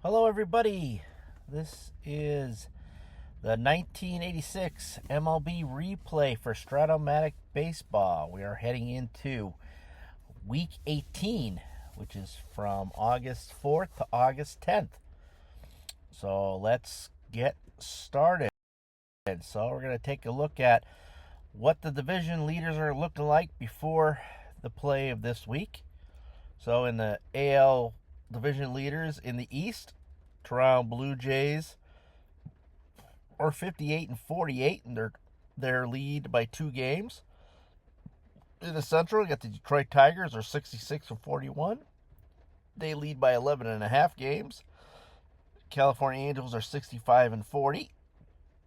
Hello, everybody. This is the 1986 MLB replay for Strat-O-Matic Baseball. We are heading into Week 18, which is from August 4th to August 10th. So let's get started. So we're going to take a look at what the division leaders are looking like before the play of this week. So in the AL division leaders in the East, Toronto Blue Jays are 58-48, and their lead by 2 games. In the Central, you got the Detroit Tigers are 66-41. They lead by 11.5 games. California Angels are 65-40,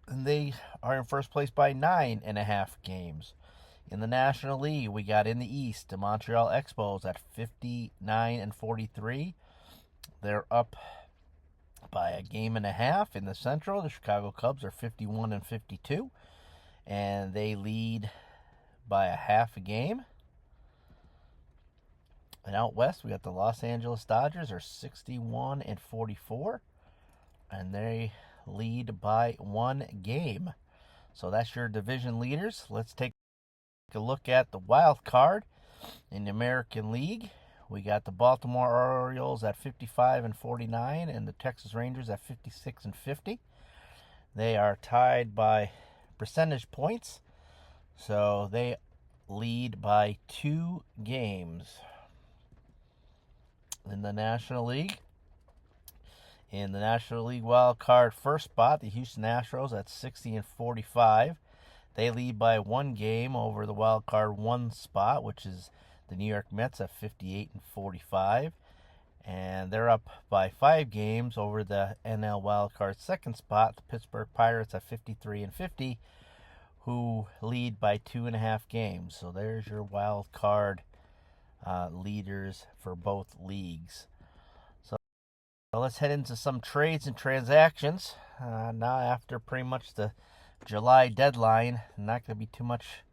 and they are in first place by 9.5 games. In the National League, we got in the East, the Montreal Expos at 59-43. They're up by a game and a half. In the Central, the Chicago Cubs are 51-52, and they lead by a half a game. And out west, we got the Los Angeles Dodgers are 61-44, and they lead by 1 game. So that's your division leaders. Let's take a look at the wild card in the American League. We got the Baltimore Orioles at 55-49 and the Texas Rangers at 56-50. They are tied by percentage points, so they lead by 2 games. In the National League, wild card first spot, the Houston Astros at 60-45. They lead by 1 game over the wild card 1 spot, which is the New York Mets at 58-45. And they're up by 5 games over the NL wildcard second spot, the Pittsburgh Pirates at 53-50, who lead by 2.5 games. So there's your wild card leaders for both leagues. So let's head into some trades and transactions. Now, after pretty much the July deadline, not going to be too much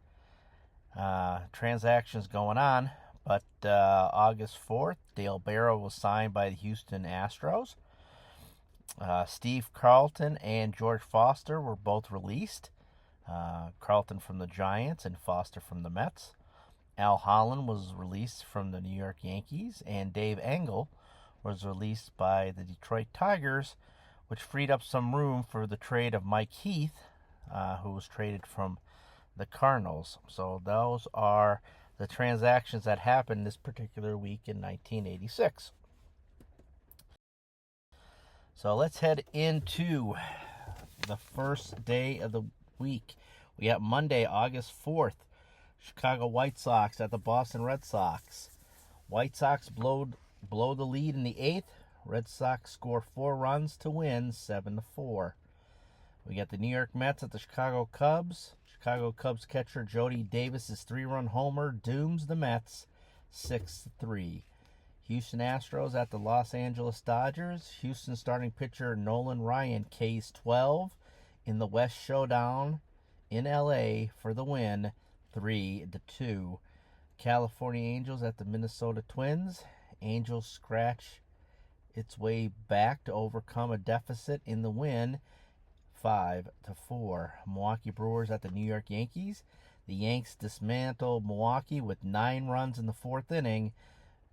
transactions going on, but August 4th, Dale Barrow was signed by the Houston Astros. Steve Carlton and George Foster were both released. Carlton from the Giants and Foster from the Mets. Al Holland was released from the New York Yankees, and Dave Engel was released by the Detroit Tigers, which freed up some room for the trade of Mike Heath, who was traded from the Cardinals. So those are the transactions that happened this particular week in 1986. So let's head into the first day of the week. We got Monday, August 4th. Chicago White Sox at the Boston Red Sox. White Sox blow the lead in the 8th. Red Sox score 4 runs to win 7-4. We got the New York Mets at the Chicago Cubs. Chicago Cubs catcher Jody Davis's 3-run homer dooms the Mets 6-3. Houston Astros at the Los Angeles Dodgers. Houston starting pitcher Nolan Ryan K's 12 in the West Showdown in LA for the win 3-2. California Angels at the Minnesota Twins. Angels scratch its way back to overcome a deficit in the win 5-4. Milwaukee Brewers at the New York Yankees. The Yanks dismantle Milwaukee with 9 runs in the 4th inning.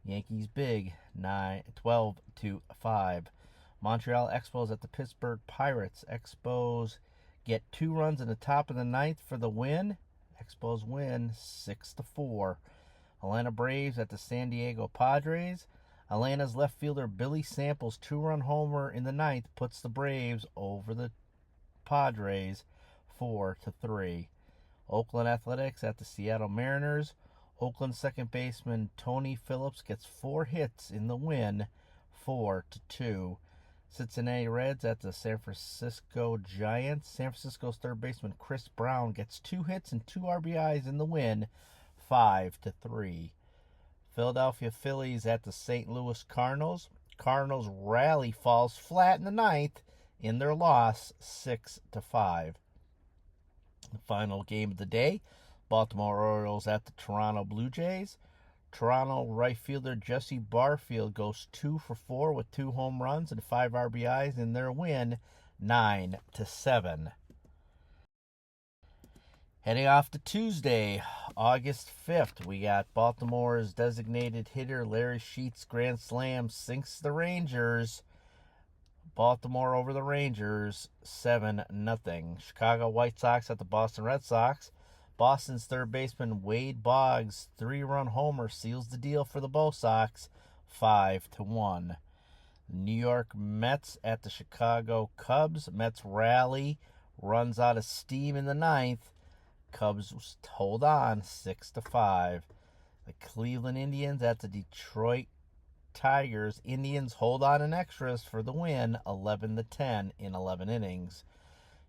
Yankees big 12-5. Montreal Expos at the Pittsburgh Pirates. Expos get 2 runs in the top of the 9th for the win. Expos win 6-4. Atlanta Braves at the San Diego Padres. Atlanta's left fielder Billy Sample's 2-run homer in the 9th puts the Braves over the Padres 4-3. Oakland Athletics at the Seattle Mariners. Oakland second baseman Tony Phillips gets 4 hits in the win 4-2. Cincinnati Reds at the San Francisco Giants. San Francisco's third baseman Chris Brown gets 2 hits and 2 RBIs in the win 5-3. Philadelphia Phillies at the St. Louis Cardinals. Cardinals rally falls flat in the 9th in their loss 6-5. The final game of the day, Baltimore Orioles at the Toronto Blue Jays. Toronto right fielder Jesse Barfield goes 2 for 4 with 2 home runs and 5 RBIs in their win, 9-7. Heading off to Tuesday, August 5th, we got Baltimore's designated hitter Larry Sheets grand slam sinks the Rangers. Baltimore over the Rangers, 7-0. Chicago White Sox at the Boston Red Sox. Boston's third baseman Wade Boggs' 3-run homer seals the deal for the Bo Sox, 5-1. New York Mets at the Chicago Cubs. Mets rally, runs out of steam in the ninth. Cubs hold on, 6-5. The Cleveland Indians at the Detroit Tigers. Indians hold on in extras for the win, 11-10 in 11 innings.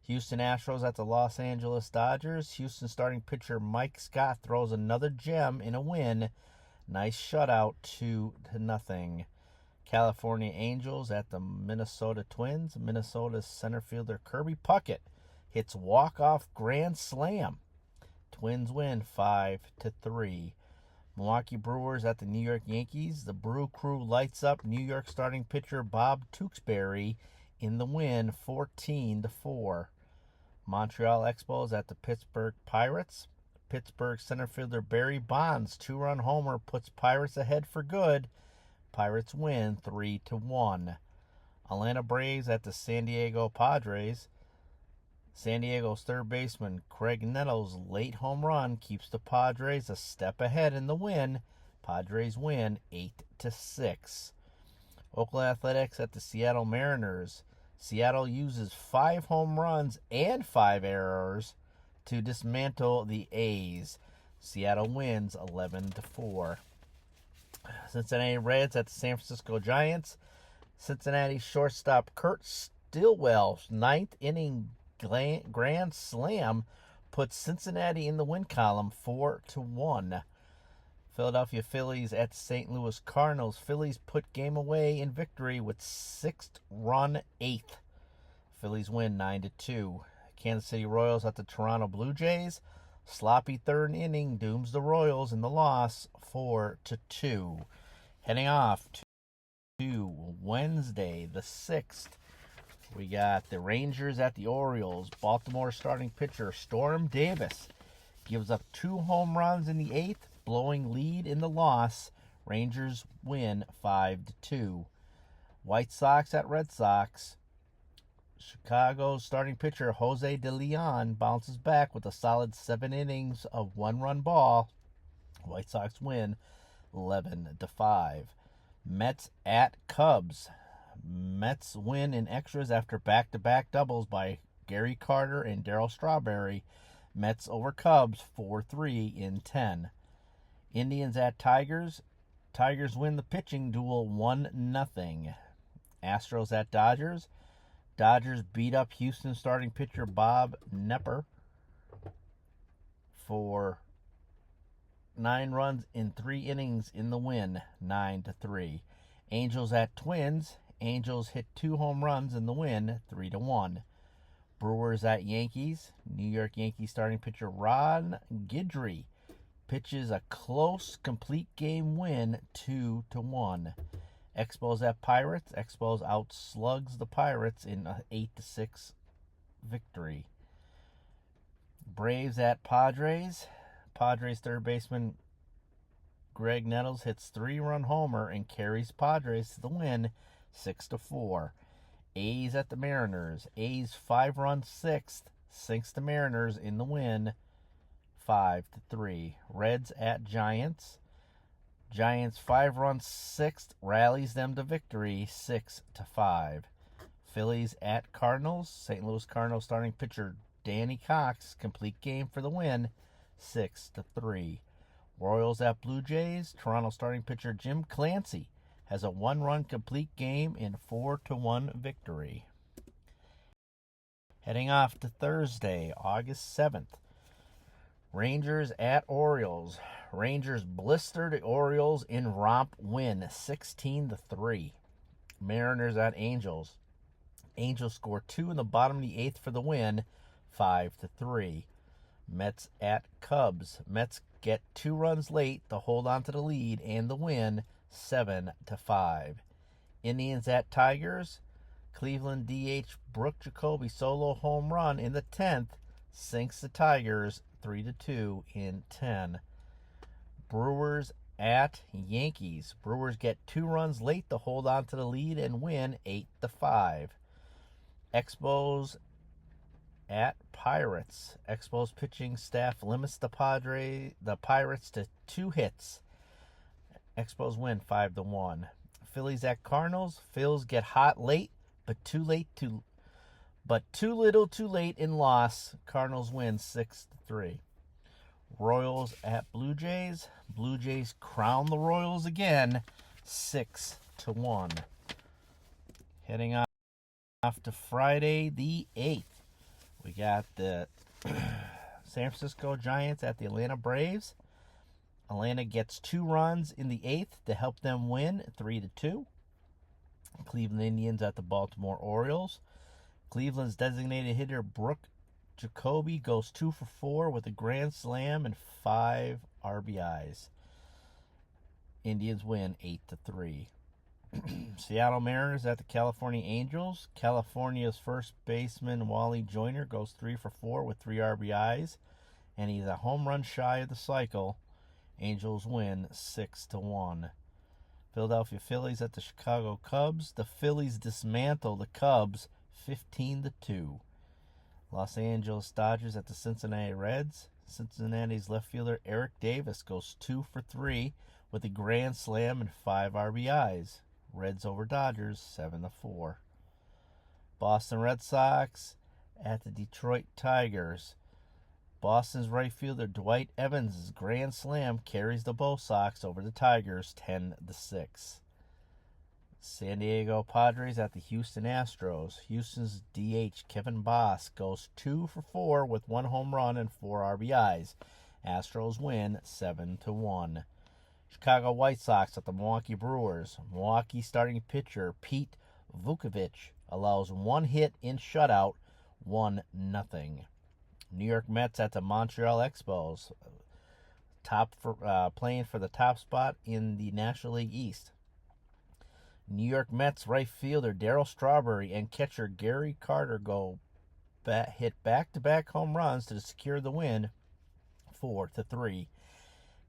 Houston Astros at the Los Angeles Dodgers. Houston starting pitcher Mike Scott throws another gem in a win. Nice shutout, 2-0. California Angels at the Minnesota Twins. Minnesota's center fielder Kirby Puckett hits walk-off grand slam. Twins win 5-3. Milwaukee Brewers at the New York Yankees. The Brew Crew lights up New York starting pitcher Bob Tewksbury in the win, 14-4. Montreal Expos at the Pittsburgh Pirates. Pittsburgh center fielder Barry Bonds' 2-run homer puts Pirates ahead for good. Pirates win 3-1. Atlanta Braves at the San Diego Padres. San Diego's third baseman Craig Nettles' late home run keeps the Padres a step ahead in the win. Padres win 8-6. Oakland Athletics at the Seattle Mariners. Seattle uses 5 home runs and 5 errors to dismantle the A's. Seattle wins 11-4. Cincinnati Reds at the San Francisco Giants. Cincinnati shortstop Kurt Stillwell's 9th inning grand slam puts Cincinnati in the win column, 4-1. Philadelphia Phillies at the St. Louis Cardinals. Phillies put game away in victory with 6th-run 8th. Phillies win 9-2. Kansas City Royals at the Toronto Blue Jays. Sloppy third inning dooms the Royals in the loss, 4-2. Heading off to Wednesday the 6th. We got the Rangers at the Orioles. Baltimore starting pitcher Storm Davis gives up 2 home runs in the 8th, blowing lead in the loss. Rangers win 5-2. White Sox at Red Sox. Chicago's starting pitcher Jose De Leon bounces back with a solid 7 innings of 1-run ball. White Sox win 11-5. Mets at Cubs. Mets win in extras after back-to-back doubles by Gary Carter and Darryl Strawberry. Mets over Cubs 4-3 in 10. Indians at Tigers. Tigers win the pitching duel 1-0. Astros at Dodgers. Dodgers beat up Houston starting pitcher Bob Nepper for 9 runs in 3 innings in the win, 9-3. Angels at Twins. Angels hit 2 home runs in the win, 3-1. Brewers at Yankees. New York Yankees starting pitcher Ron Guidry pitches a close, complete game win, 2-1. Expos at Pirates. Expos outslugs the Pirates in an 8-6 victory. Braves at Padres. Padres third baseman Greg Nettles hits 3-run homer and carries Padres to the win, 6-4. A's at the Mariners. A's 5-run 6th sinks the Mariners in the win, 5-3. Reds at Giants. Giants 5-run 6th rallies them to victory, 6-5. Phillies at Cardinals. St. Louis Cardinals starting pitcher Danny Cox complete game for the win, 6-3. Royals at Blue Jays. Toronto starting pitcher Jim Clancy has a 1-run complete game in 4-1 victory. Heading off to Thursday, August 7th. Rangers at Orioles. Rangers blister the Orioles in romp win, 16-3. Mariners at Angels. Angels score 2 in the bottom of the 8th for the win, 5-3. Mets at Cubs. Mets get 2 runs late to hold on to the lead and the win 7-5. Indians at Tigers. Cleveland DH Brooke Jacoby solo home run in the 10th sinks the Tigers 3-2 in 10. Brewers at Yankees. Brewers get 2 runs late to hold on to the lead and win 8-5. Expos at Pirates. Expos pitching staff limits the Pirates to 2 hits. Expos win 5-1. Phillies at Cardinals. Phils get hot late, but too little too late in loss. Cardinals win 6-3. Royals at Blue Jays. Blue Jays crown the Royals again 6-1. Heading off to Friday the 8th. We got the San Francisco Giants at the Atlanta Braves. Atlanta gets 2 runs in the 8th to help them win 3-2. Cleveland Indians at the Baltimore Orioles. Cleveland's designated hitter Brooke Jacoby goes 2 for 4 with a grand slam and 5 RBIs. Indians win 8-3. Seattle Mariners at the California Angels. California's first baseman Wally Joyner goes 3 for 4 with 3 RBIs, and he's a home run shy of the cycle. Angels win 6-1. Philadelphia Phillies at the Chicago Cubs. The Phillies dismantle the Cubs 15-2. Los Angeles Dodgers at the Cincinnati Reds. Cincinnati's left fielder Eric Davis goes 2 for 3 with a grand slam and 5 RBIs. Reds over Dodgers 7-4. Boston Red Sox at the Detroit Tigers. Boston's right fielder Dwight Evans' grand slam carries the Bo Sox over the Tigers 10-6. San Diego Padres at the Houston Astros. Houston's DH Kevin Boss goes 2 for 4 with 1 home run and 4 RBIs. Astros win 7-1. Chicago White Sox at the Milwaukee Brewers. Milwaukee starting pitcher Pete Vukovich allows 1 hit in shutout, 1-0. New York Mets at the Montreal Expos. Playing for the top spot in the National League East. New York Mets right fielder Darryl Strawberry and catcher Gary Carter hit back-to-back home runs to secure the win 4-3.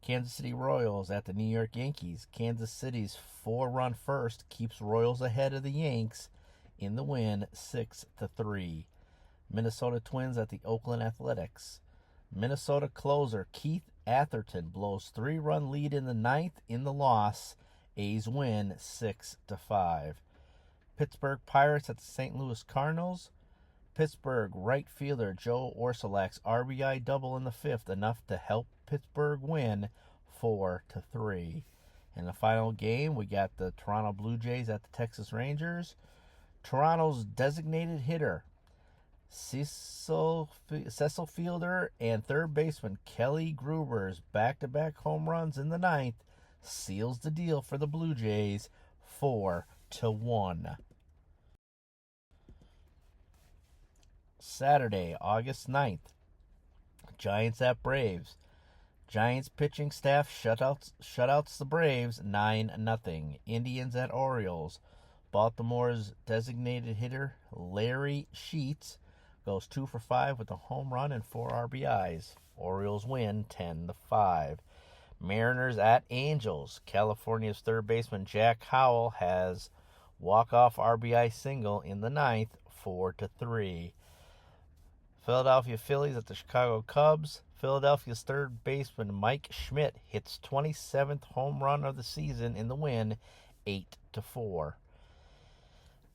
Kansas City Royals at the New York Yankees. Kansas City's 4-run first keeps Royals ahead of the Yanks in the win 6-3. Minnesota Twins at the Oakland Athletics. Minnesota closer Keith Atherton blows 3-run lead in the 9th in the loss. A's win 6-5. Pittsburgh Pirates at the St. Louis Cardinals. Pittsburgh right fielder Joe Orsulak's RBI double in the 5th, enough to help Pittsburgh win 4-3. In the final game, we got the Toronto Blue Jays at the Texas Rangers. Toronto's designated hitter Cecil Fielder and third baseman Kelly Gruber's back-to-back home runs in the 9th seals the deal for the Blue Jays 4-1. Saturday, August 9th. Giants at Braves. Giants pitching staff shutouts the Braves 9-0. Indians at Orioles. Baltimore's designated hitter Larry Sheets goes 2 for 5 with a home run and 4 RBIs. Orioles win 10-5. Mariners at Angels. California's third baseman Jack Howell has walk-off RBI single in the 9th, 4-3. Philadelphia Phillies at the Chicago Cubs. Philadelphia's third baseman Mike Schmidt hits 27th home run of the season in the win, 8-4.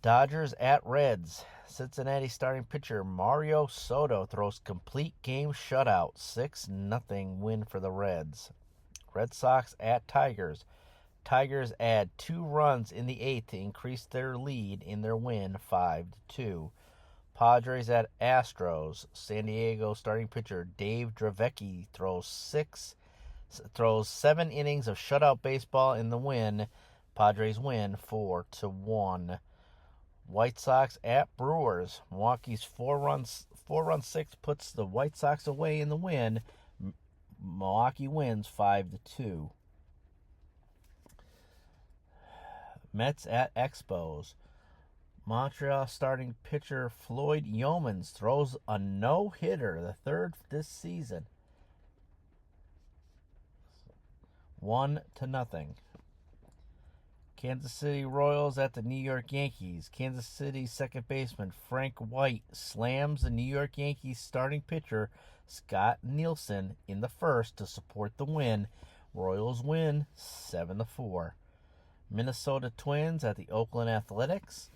Dodgers at Reds. Cincinnati starting pitcher Mario Soto throws complete game shutout, 6-0 win for the Reds. Red Sox at Tigers. Tigers add 2 runs in the 8th to increase their lead in their win 5-2. Padres at Astros. San Diego starting pitcher Dave Dravecky throws 7 innings of shutout baseball in the win. Padres win 4-1. White Sox at Brewers. Milwaukee's 4-run six puts the White Sox away in the win. Milwaukee wins 5-2. Mets at Expos. Montreal starting pitcher Floyd Yeomans throws a no-hitter, the third this season. 1-0. Kansas City Royals at the New York Yankees. Kansas City second baseman Frank White slams the New York Yankees starting pitcher Scott Nielsen in the first to support the win. Royals win 7-4. Minnesota Twins at the Oakland Athletics.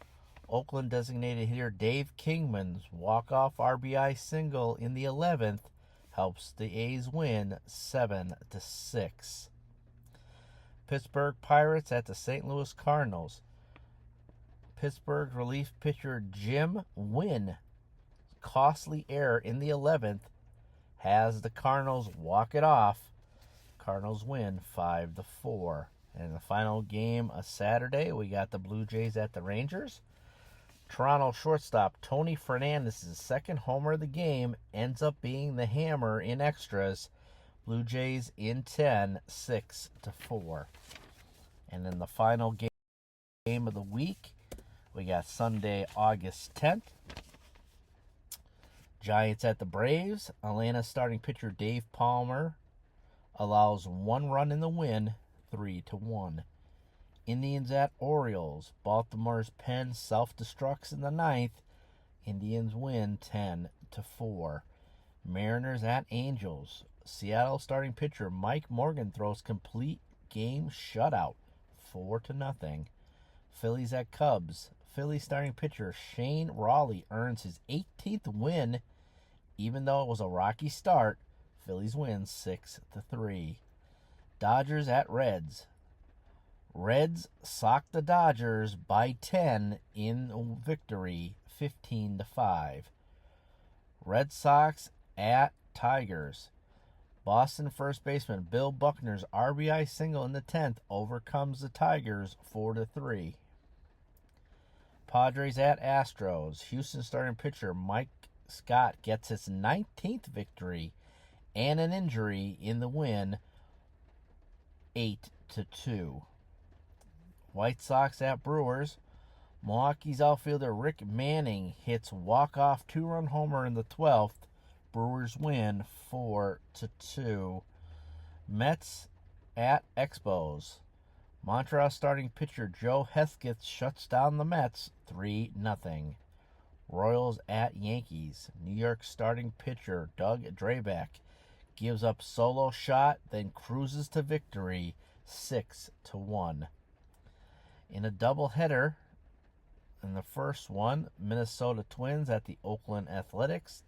Oakland designated hitter Dave Kingman's walk-off RBI single in the 11th helps the A's win 7-6. Pittsburgh Pirates at the St. Louis Cardinals. Pittsburgh relief pitcher Jim Wynn costly error in the 11th has the Cardinals walk it off. Cardinals win 5-4. And the final game of Saturday, we got the Blue Jays at the Rangers. Toronto shortstop Tony Fernandez's second homer of the game ends up being the hammer in extras. Blue Jays in 10, 6-4. And then the final game of the week, we got Sunday, August 10th. Giants at the Braves. Atlanta starting pitcher Dave Palmer allows 1 run in the win, 3-1. Indians at Orioles. Baltimore's pen self-destructs in the 9th. Indians win 10-4. Mariners at Angels. Seattle starting pitcher Mike Morgan throws complete game shutout, 4-0. Phillies at Cubs. Phillies starting pitcher Shane Rawley earns his 18th win, even though it was a rocky start. Phillies win 6-3. Dodgers at Reds. Reds sock the Dodgers by 10 in victory, 15-5. Red Sox at Tigers. Boston first baseman Bill Buckner's RBI single in the 10th overcomes the Tigers 4-3. Padres at Astros. Houston starting pitcher Mike Scott gets his 19th victory and an injury in the win, 8-2. White Sox at Brewers. Milwaukee's outfielder Rick Manning hits walk-off 2-run homer in the 12th. Brewers win 4-2. Mets at Expos. Montreal starting pitcher Joe Hesketh shuts down the Mets 3-0. Royals at Yankees. New York starting pitcher Doug Drabek gives up solo shot, then cruises to victory 6-1. In a doubleheader, in the first one, Minnesota Twins at the Oakland Athletics.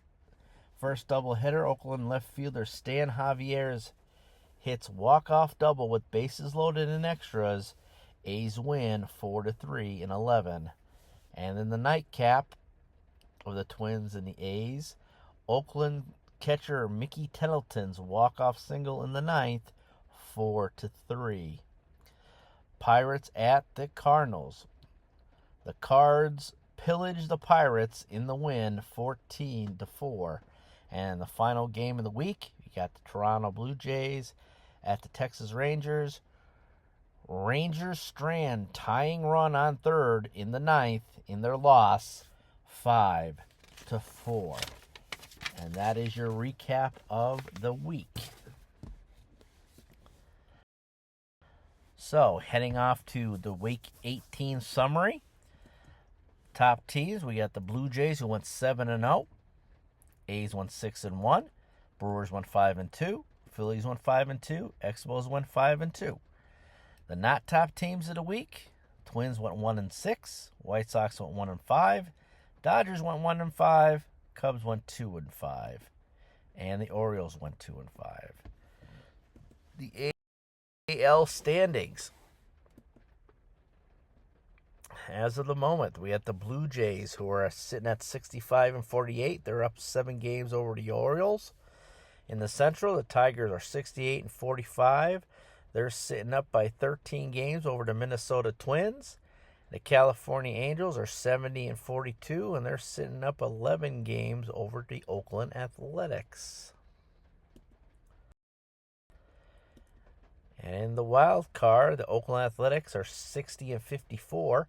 First doubleheader, Oakland left fielder Stan Javier's hits walk-off double with bases loaded and extras. A's win 4-3 in 11. And in the nightcap of the Twins and the A's, Oakland catcher Mickey Tettleton's walk-off single in the 9th, 4-3. Pirates at the Cardinals. The Cards pillage the Pirates in the win, 14-4. And the final game of the week, you got the Toronto Blue Jays at the Texas Rangers. Rangers strand tying run on third in the 9th in their loss, 5-4. And that is your recap of the week. So, heading off to the Week 18 summary. Top teams, we got the Blue Jays who went 7-0. A's went 6-1. Brewers went 5-2. Phillies went 5-2. Expos went 5-2. The not top teams of the week, Twins went 1-6. White Sox went 1-5. Dodgers went 1-5. Cubs went 2-5. And the Orioles went 2-5. The AL standings. As of the moment, we have the Blue Jays who are sitting at 65-48. They're up 7 games over the Orioles. In the Central, the Tigers are 68-45. They're sitting up by 13 games over the Minnesota Twins. The California Angels are 70-42, and they're sitting up 11 games over the Oakland Athletics. And in the wild card, the Oakland Athletics are 60-54,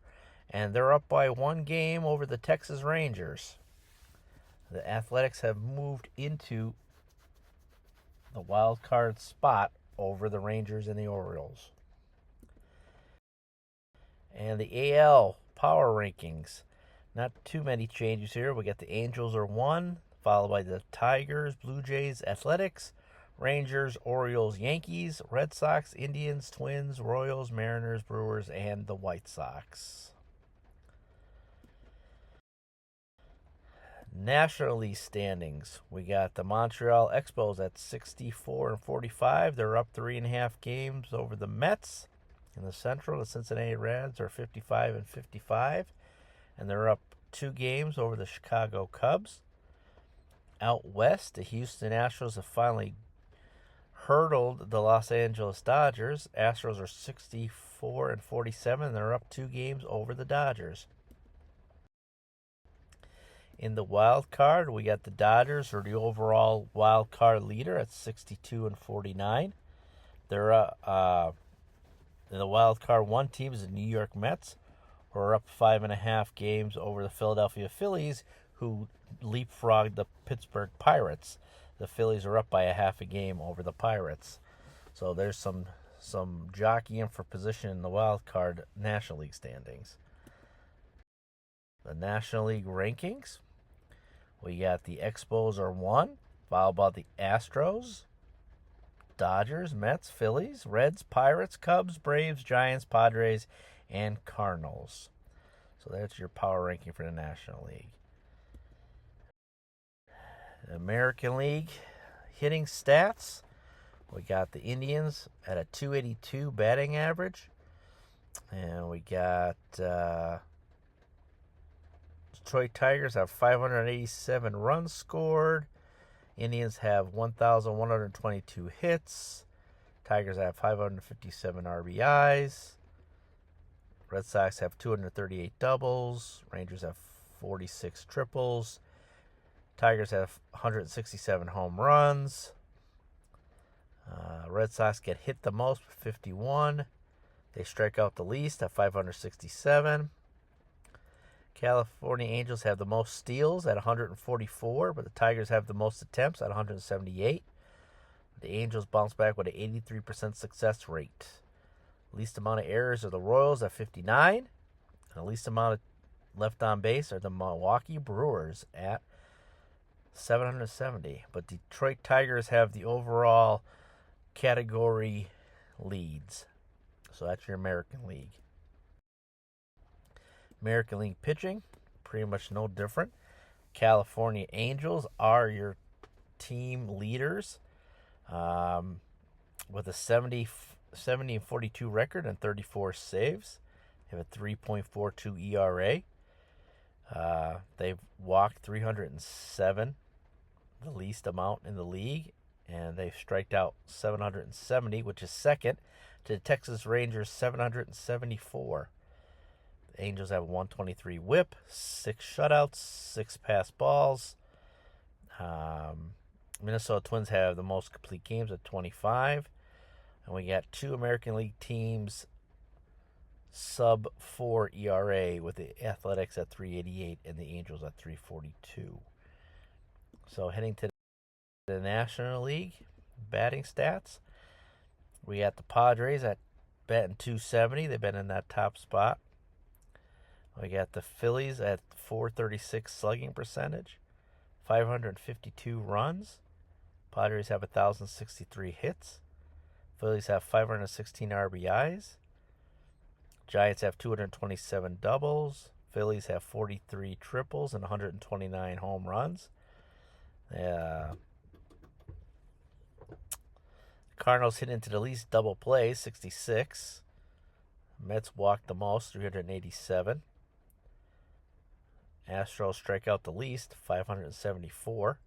and they're up by 1 game over the Texas Rangers. The Athletics have moved into the wild card spot over the Rangers and the Orioles. And the AL power rankings. Not too many changes here. We got the Angels are 1, followed by the Tigers, Blue Jays, Athletics, Rangers, Orioles, Yankees, Red Sox, Indians, Twins, Royals, Mariners, Brewers, and the White Sox. National League standings. We got the Montreal Expos at 64-45. They're up 3.5 games over the Mets. In the Central, the Cincinnati Reds are 55-55, and they're up 2 games over the Chicago Cubs. Out west, the Houston Astros have finally hurdled the Los Angeles Dodgers. Astros are 64-47, and they're up 2 games over the Dodgers. In the wild card, we got the Dodgers, who are the overall wild card leader at 62-49. They're in the wild card 1 team is the New York Mets, who are up 5.5 games over the Philadelphia Phillies, who leapfrogged the Pittsburgh Pirates. The Phillies are up by 0.5 game over the Pirates. So there's some jockeying for position in the wild card National League standings. The National League rankings. We got the Expos are 1, followed by the Astros, Dodgers, Mets, Phillies, Reds, Pirates, Cubs, Braves, Giants, Padres, and Cardinals. So that's your power ranking for the National League. The American League hitting stats. We got the Indians at a 282 batting average. And we got Detroit Tigers have 587 runs scored. Indians have 1,122 hits. Tigers have 557 RBIs. Red Sox have 238 doubles. Rangers have 46 triples. Tigers have 167 home runs. Red Sox get hit the most with 51. They strike out the least at 567. California Angels have the most steals at 144, but the Tigers have the most attempts at 178. The Angels bounce back with an 83% success rate. Least amount of errors are the Royals at 59. And the least amount of left on base are the Milwaukee Brewers at 770. But Detroit Tigers have the overall category leads. So that's your American League. American League pitching, pretty much no different. California Angels are your team leaders with a 70-42 record and 34 saves. They have a 3.42 ERA. They've walked 307, the least amount in the league, and they've striked out 770, which is second to the Texas Rangers 774. The Angels have 123 whip, 6 shutouts, 6 pass balls. Minnesota Twins have the most complete games at 25. And we got 2 American League teams sub 4 ERA with the Athletics at 388 and the Angels at 342. So heading to the National League batting stats, we got the Padres at batting 270. They've been in that top spot. We got the Phillies at 436 slugging percentage, 552 runs. Padres have 1,063 hits. Phillies have 516 RBIs. Giants have 227 doubles. Phillies have 43 triples and 129 home runs. Cardinals hit into the least double plays, 66. Mets walked the most, 387. Astros strike out the least, 574.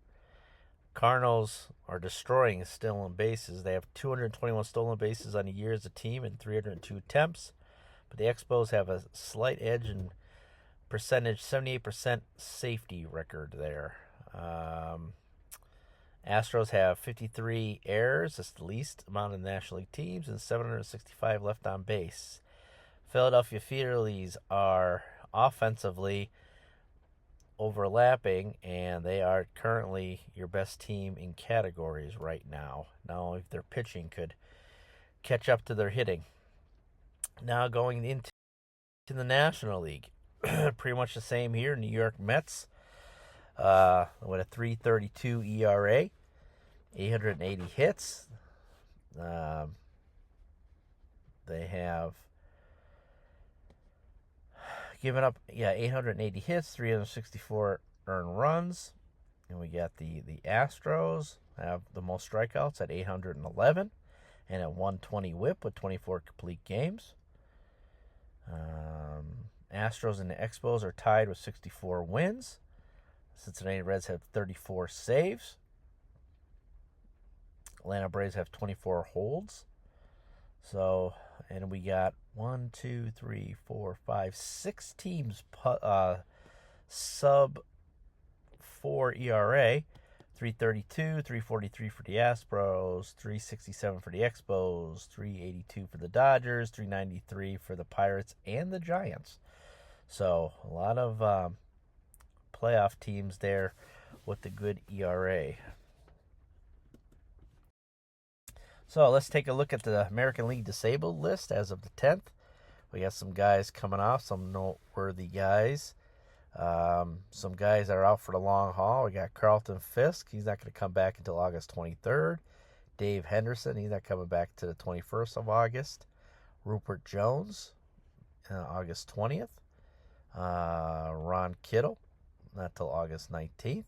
Cardinals are destroying stolen bases. They have 221 stolen bases on the year as a team and 302 attempts. But the Expos have a slight edge in percentage, 78% safety record there. Astros have 53 errors. That's the least amount in the National League teams, and 765 left on base. Philadelphia Phillies are offensively overlapping, and they are currently your best team in categories right now. Now, if their pitching could catch up to their hitting. Now going into the National League, pretty much the same here. New York Mets with a 3.32 ERA, 880 hits. They have given up 880 hits, 364 earned runs. And we got the Astros have the most strikeouts at 811 and at 120 whip with 24 complete games. Astros and the Expos are tied with 64 wins. Cincinnati Reds have 34 saves. Atlanta Braves have 24 holds. So, and we got 6 teams sub 4 ERA. 3.32, 3.43 for the Astros, 3.67 for the Expos, 3.82 for the Dodgers, 3.93 for the Pirates and the Giants. So a lot of playoff teams there with the good ERA. So let's take a look at the American League disabled list as of the 10th. We got some guys coming off, some noteworthy guys. Some guys that are out for the long haul. We got Carlton Fisk. He's not going to come back until August 23rd. Dave Henderson. He's not coming back to the 21st of August. Rupert Jones, August 20th. Ron Kittle, not till August 19th.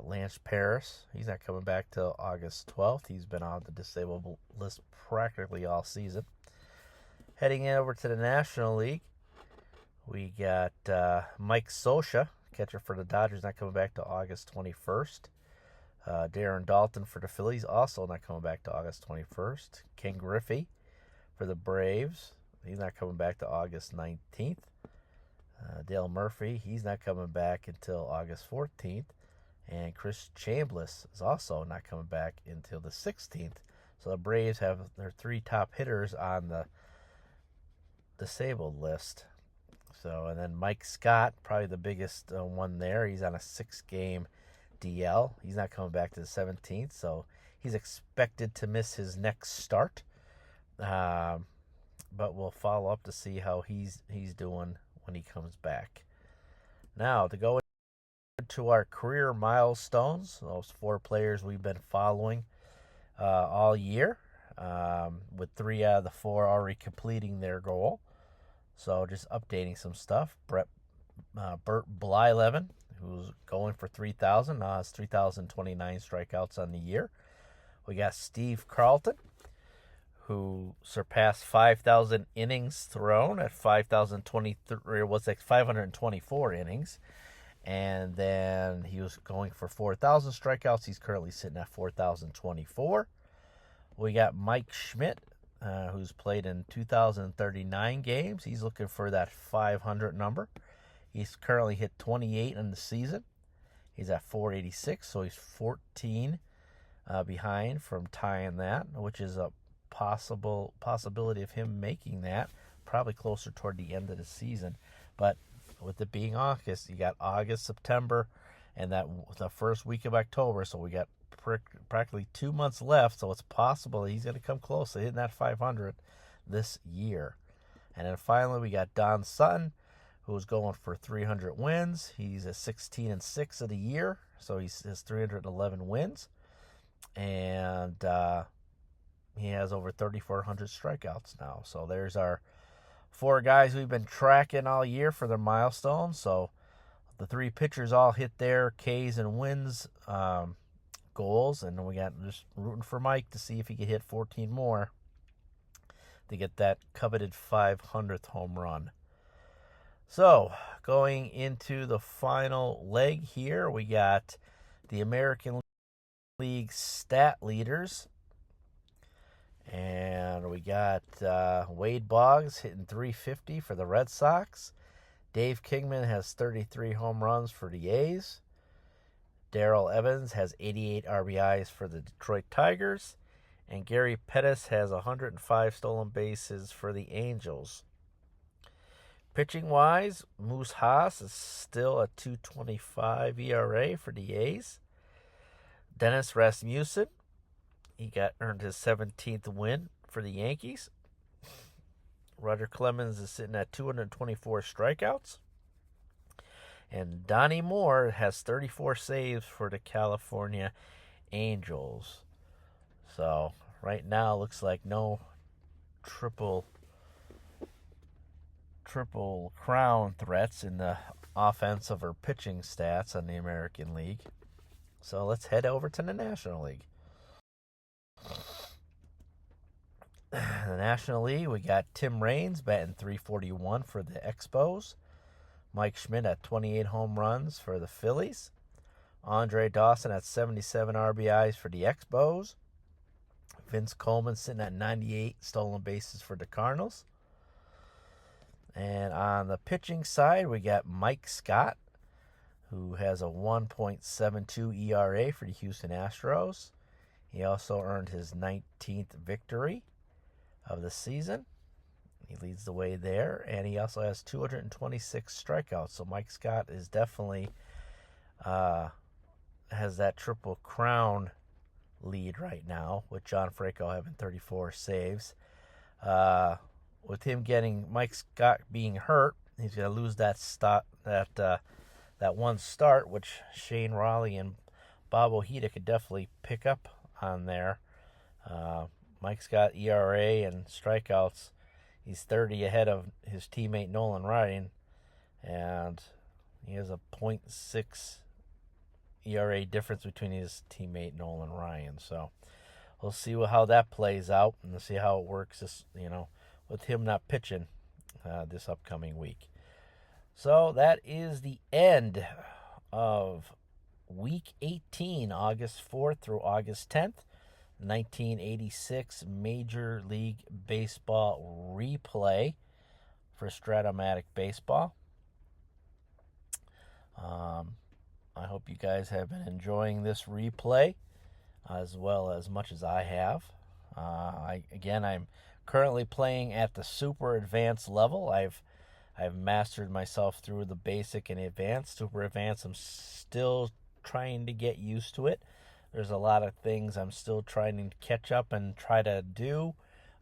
Lance Paris. He's not coming back till August 12th. He's been on the disabled list practically all season. Heading in over to the National League. We got Mike Scioscia, catcher for the Dodgers, not coming back to August 21st. Darren Daulton for the Phillies, also not coming back to August 21st. Ken Griffey for the Braves, he's not coming back to August 19th. Dale Murphy, he's not coming back until August 14th. And Chris Chambliss is also not coming back until the 16th. So the Braves have their 3 top hitters on the disabled list. So, and then Mike Scott, probably the biggest one there. He's on a 6-game DL. He's not coming back to the 17th, so he's expected to miss his next start. But we'll follow up to see how he's doing when he comes back. Now, to go into our career milestones, those 4 players we've been following all year, with 3 out of the 4 already completing their goal. So just updating some stuff. Bert Blyleven, who's going for 3,000. Now has 3,029 strikeouts on the year. We got Steve Carlton, who surpassed 5,000 innings thrown at 5,023, or was like 524 innings. And then he was going for 4,000 strikeouts. He's currently sitting at 4,024. We got Mike Schmidt, who's played in 2,039 games. He's looking for that 500 number. He's currently hit 28 in the season. He's at 486, so he's 14 behind from tying that, which is a possibility of him making that, probably closer toward the end of the season. But with it being August, you got August, September, and the first week of October, so we got practically 2 months left, so it's possible he's going to come close to hitting that 500 this year. And then finally, we got Don Sutton, who's going for 300 wins. He's at 16-6 of the year, so he has 311 wins, and he has over 3,400 strikeouts now. So there's our 4 guys we've been tracking all year for their milestones. So the 3 pitchers all hit their Ks and wins goals, and we got just rooting for Mike to see if he could hit 14 more to get that coveted 500th home run. So going into the final leg here, we got the American League stat leaders, And we got Wade Boggs hitting 350 for the Red Sox. Dave Kingman has 33 home runs for the A's. Darrell Evans has 88 RBIs for the Detroit Tigers. And Gary Pettis has 105 stolen bases for the Angels. Pitching-wise, Moose Haas is still a 2.25 ERA for the A's. Dennis Rasmussen, he earned his 17th win for the Yankees. Roger Clemens is sitting at 224 strikeouts. And Donnie Moore has 34 saves for the California Angels. So right now looks like no triple crown threats in the offensive or pitching stats on the American League. So let's head over to the National League. The National League, we got Tim Raines batting .341 for the Expos. Mike Schmidt at 28 home runs for the Phillies. Andre Dawson at 77 RBIs for the Expos. Vince Coleman sitting at 98 stolen bases for the Cardinals. And on the pitching side, we got Mike Scott, who has a 1.72 ERA for the Houston Astros. He also earned his 19th victory of the season. He leads the way there, and he also has 226 strikeouts. So Mike Scott is definitely has that Triple Crown lead right now, with John Franco having 34 saves. With him Mike Scott being hurt, he's going to lose that one start, which Shane Raleigh and Bob Ojeda could definitely pick up on there. Mike Scott ERA and strikeouts, he's 30 ahead of his teammate Nolan Ryan, and he has a .6 ERA difference between his teammate Nolan Ryan. So we'll see how that plays out, and we'll see how it works. With him not pitching this upcoming week. So that is the end of Week 18, August 4th through August 10th, 1986 Major League Baseball replay for Strat-O-Matic Baseball. I hope you guys have been enjoying this replay as much as I have. I'm currently playing at the super advanced level. I've mastered myself through the basic and advanced. Super advanced, I'm still trying to get used to it. There's a lot of things I'm still trying to catch up and try to do,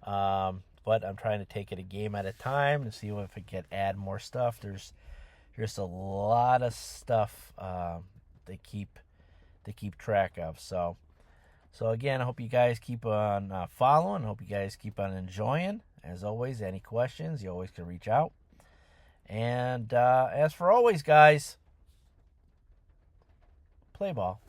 but I'm trying to take it a game at a time and see if I can add more stuff. There's a lot of stuff to keep track of. So again, I hope you guys keep on following. I hope you guys keep on enjoying. As always, any questions, you always can reach out. And as for always, guys, play ball.